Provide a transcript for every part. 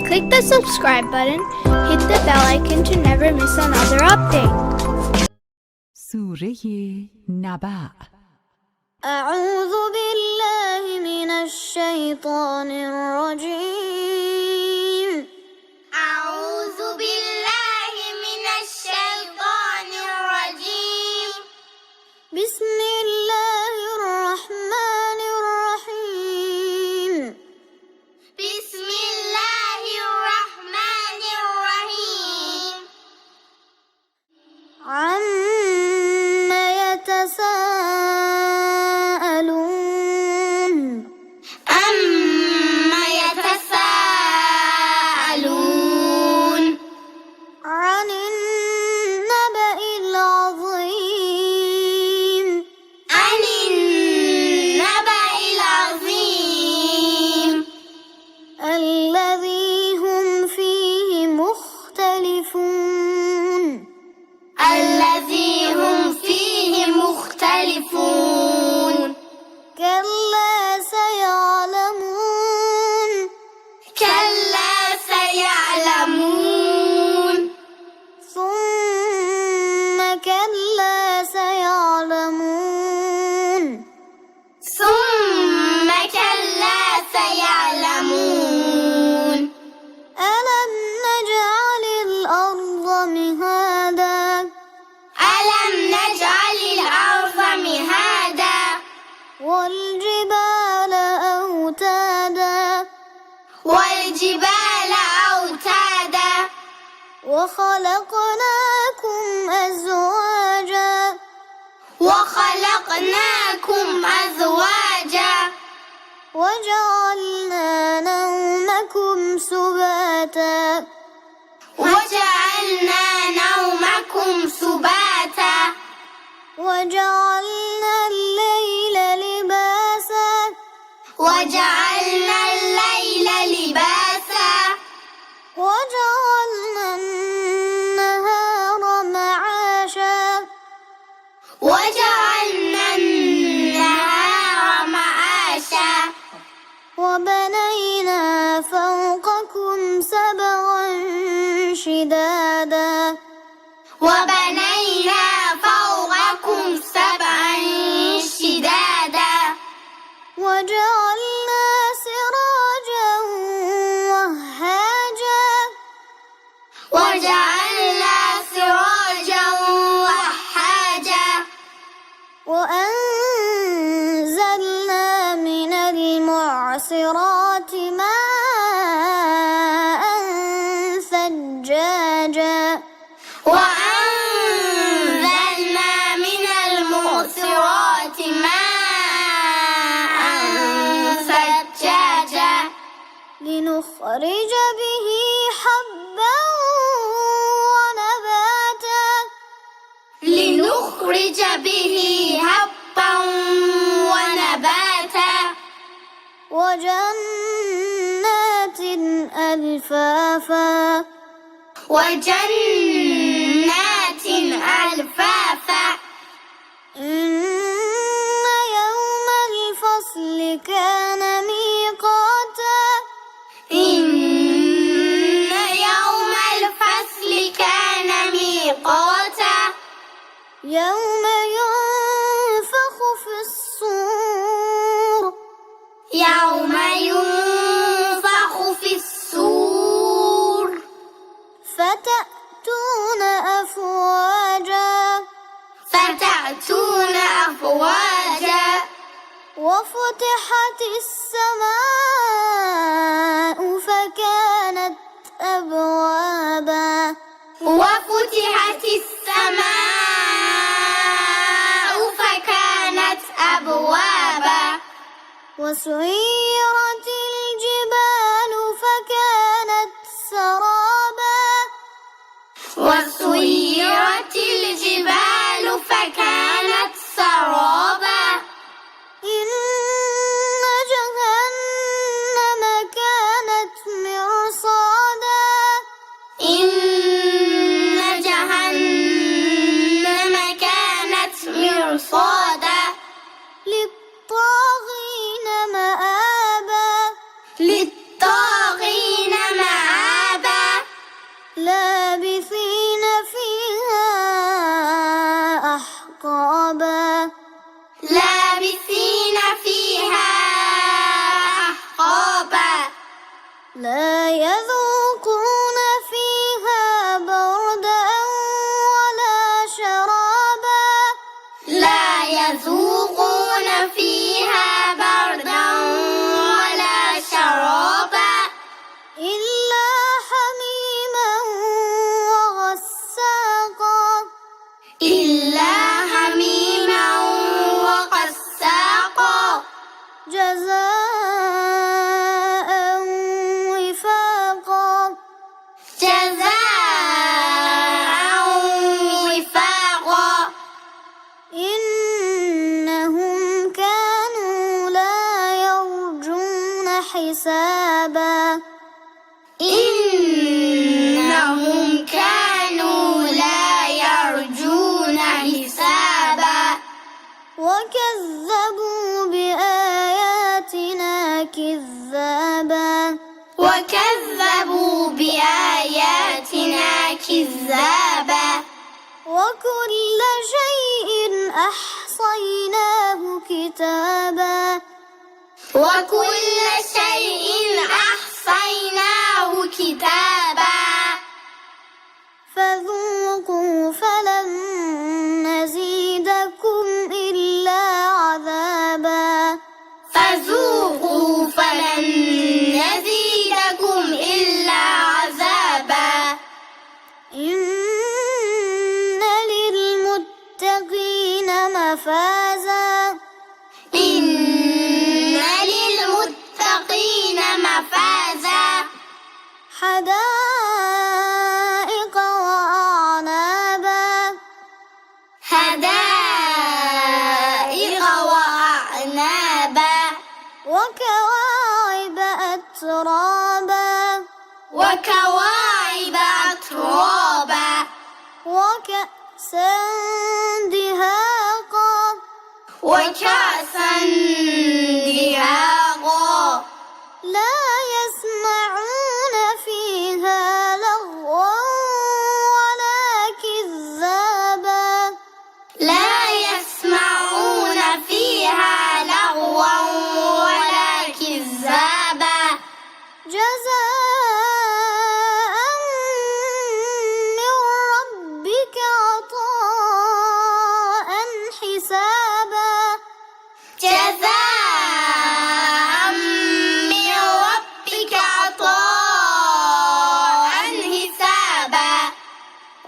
Click the subscribe button, hit the bell icon to never miss another update. سوره نبأ. أعوذ بالله من الشيطان الرجيم. أعوذ بالله من الشيطان الرجيم. بسم الله الرحمن الرحيم. بسم الله الرحمن الرحيم. عما يتساءلون. أما يتساءلون. عن النبأ العظيم. عن النبأ العظيم. الذي هم فيه مختلفون. الذي هم فيه مختلفون. كلا سيعلمون. كلا سيعلمون. ثم كلا سيعلمون. ثم كلا سيعلمون. ألم نجعل الأرض مهادا. ألم نجعل الأرض مهادا. والجبال أوتادا. والجبال أوتادا. وخلقناكم أزواجا. وخلقناكم أزواجا. وجعلنا نومكم سباتا. وجعلنا نومكم سباتا. وجعلنا الليل لباسا. وجعلنا الليل لباسا. وجعلنا النهار معاشا. وجعلنا النهار معاشا. وبنينا فوقكم سبعا شدادا. وبنينا فوقكم سبعا شدادا. وجعلنا سراجا وهاجا. وجعلنا سراجا وحاجا. وأنزلنا من المعصرات ماء ثجاجا. وأنزلنا من المعصرات ماء ثجاجا. لنخرج به حبا ونباتا. لنخرج به حبا ونباتا. وجنات ألفافا. وجنات ألفافا. إن يوم الفصل كان ميقاتا. إن يوم الفصل كان ميقاتا. يوم ينفخ في الصور. يوم ينفخ في الصور. فتأتون أفواجا. فتأتون أفواجا. وفتحت السماء فكانت أبوابا. وفتحت السماء فكانت أبوابا. وسيرت الجبال فكانت سرابا. وسيرت الجبال فكانت سرابا. إن جهنم كانت مرصادا. إن جهنم كانت مرصادا. للطاغين مآبا. لا يذوقون فيها بردا ولا شرابا لا يذوقون فيها بردا ولا شرابا إلا حميما وغساقا إلا حميما وغساقا جزاء وفاقا جزاء وفاقا إنهم كانوا لا يرجون حسابا إنهم كانوا لا يرجون حسابا وكذبوا بآياتنا كذابا وكذبوا بآياتنا كذابا وكل شيء أحصيناه كتابا وكل شيء أحصيناه كتابا فذوقوا فلن نزيدكم إلا عذابا فذوقوا فلن نزيدكم إلا عذابا إن للمتقين مفازا إن للمتقين مفازا حدائق وأعنابا حدائق وأعنابا وكواعب أترابا وكواعب أترابا وكأسا دهاقا وكأسا دهاقا لا يسمعون فيها لغوا ولا كذابا لا يسمعون فيها لغوا ولا كذابا جزاء من ربك عطاء حسابا جزاء من ربك عطاء حسابا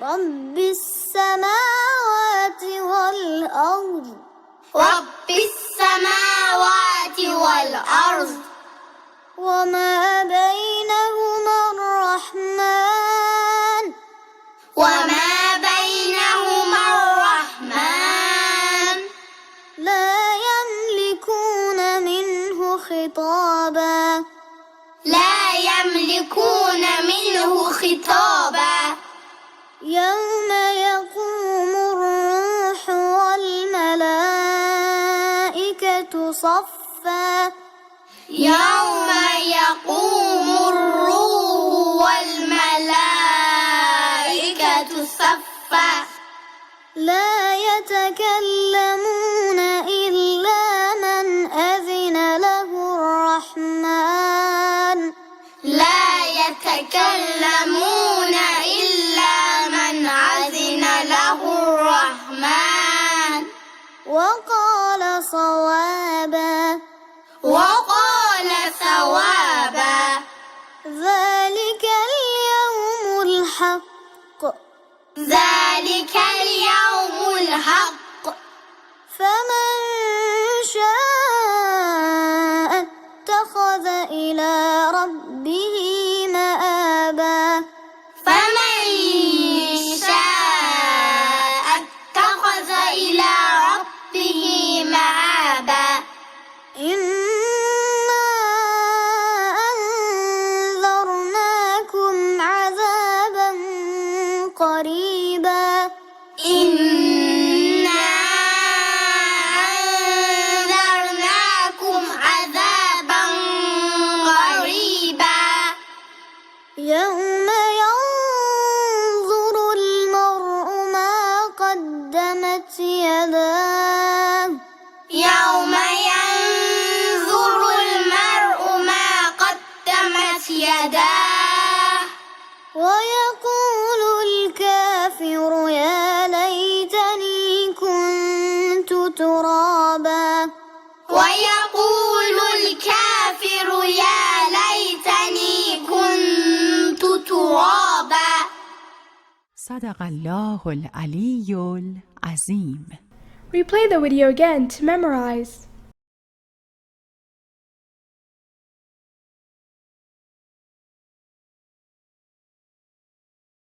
رب السماوات والأرض رب السماوات والأرض وما بينهما الرحمن وما بينهما الرحمن لا يملكون منه خطابا لا يملكون منه خطابا يوم يقوم الروح والملائكة صفا يوم يقوم الروح والملائكة صفا لا يتكلمون إلا من أذن له الرحمن لا يتكلمون إلا من أذن له الرحمن وقال صوابا وقال ثوابا ذلك اليوم الحق ذلك اليوم الحق فمن شاء اتخذ إلى ربه مآبا فمن شاء اتخذ إلى ربه مآبا إنا أنذرناكم عذابا قريبا إنا أنذرناكم عذابا قريبا يوم ينظر المرء ما قدمت يداه يوم ينظر المرء ما قدمت يداه ترابا ويقول الكافر يا ليتني كنت ترابا. صدق الله العلی العظیم. Replay the video again to memorize.